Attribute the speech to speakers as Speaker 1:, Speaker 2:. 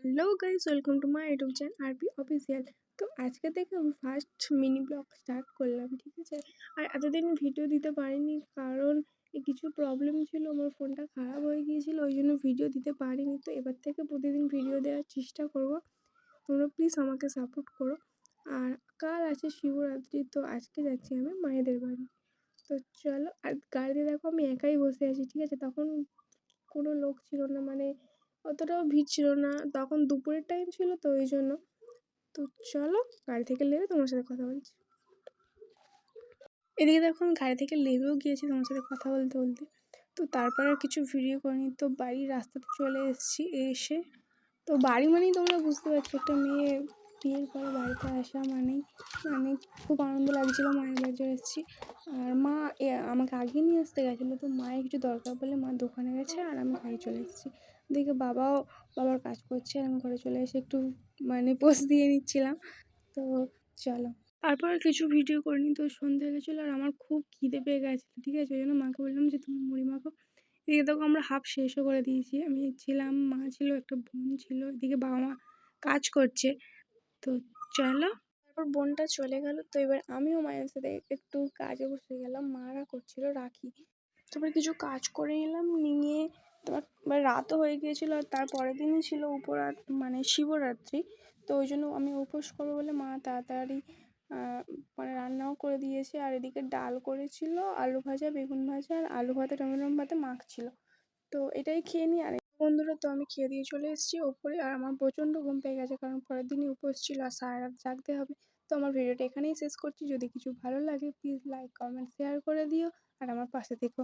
Speaker 1: Hello guys, welcome to my YouTube channel আরবি official. তো আজকে থেকে আমি ফার্স্ট মিনি ব্লগ স্টার্ট করলাম, ঠিক আছে। আর এতদিন ভিডিও দিতে পারিনি কারণ কিছু প্রবলেম ছিল, আমার ফোনটা খারাপ হয়ে গিয়েছিল, ওই জন্য ভিডিও দিতে পারিনি। তো এবার থেকে প্রতিদিন ভিডিও দেওয়ার চেষ্টা করব, তোমরা প্লিজ আমাকে সাপোর্ট করো। আর কাল আছে শিবরাত্রি, তো আজকে যাচ্ছি আমি মায়েদের বাড়ি। তো চলো, আর গাড়িতে দেখো আমি একাই বসে আছি, ঠিক আছে। তখন কোনো লোক ছিল না, মানে অতটাও ভিড় ছিল না, তখন দুপুরের টাইম ছিল, তো ওই জন্য। তো চলো গাড়ি থেকে নেমে তোমার সাথে কথা বলছি। এদিকে দেখো আমি গাড়ি থেকে নেমেও গিয়েছি তোমার সাথে কথা বলতে বলতে। তো তারপর আর কিছু ভিডিও করিনি, তো বাড়ির রাস্তাতে চলে এসেছি। এসে তো বাড়ি মানেই তোমরা বুঝতে পারছো, একটা মেয়ে বিয়ের পরে বাড়িতে আসা মানেই মানে খুব আনন্দ লাগছিলো। মায়ের বাড়ি এসেছি, আর মা আমাকে আগে নিয়ে আসতে গেছিলো, তো মায়ের কিছু দরকার বলে মা দোকানে গেছে আর আমি বাড়ি চলে এসেছি। দেখে বাবার কাজ করছে, আর আমি ঘরে চলে এসে একটু মানে পোজ দিয়ে নিচ্ছিলাম। তো চলো, তারপর আর কিছু ভিডিও করিনি। তো সন্ধ্যে হয়ে গেছিলো আর আমার খুব খিদে পেয়ে গেছিলো, ঠিক আছে। ওই জন্য মাকে বললাম যে তুমি মুড়ি মাখো। এদিকে দেখো আমরা হাফ শেষও করে দিয়েছি, আমি ছিলাম, মা ছিল, একটা বোন ছিল, এদিকে বাবা মা কাজ করছে। তো চলো, তারপর বোনটা চলে গেল, তো এবার আমিও মায়ের সাথে একটু কাজে বসে গেলাম, মারা করছিল রাখি। তারপর কিছু কাজ করে নিলাম, নিয়ে তারপর রাতও হয়ে গিয়েছিলো, আর তার পরের দিনই ছিল উপরাত মানে শিবরাত্রি। তো ওই জন্য আমি উপোস করবো বলে মা তাড়াতাড়ি মানে রান্নাও করে দিয়েছে। আর এদিকে ডাল করেছিল, আলু ভাজা, বেগুন ভাজা, আর আলু ভাতে টমেটো ভাতে মাখছিল। তো এটাই খেয়ে নিই। আর বন্ধুরা, তো আমি খেয়ে দিয়ে চলে এসেছি ওপরে, আর আমার প্রচণ্ড ঘুম পেয়ে গেছে কারণ পরের দিনই উপোস ছিল আর সারা রাত জাগতে হবে। তো আমার ভিডিওটা এখানেই শেষ করছি। যদি কিছু ভালো লাগে প্লিজ লাইক, কমেন্ট, শেয়ার করে দিও আর আমার পাশে থেকো।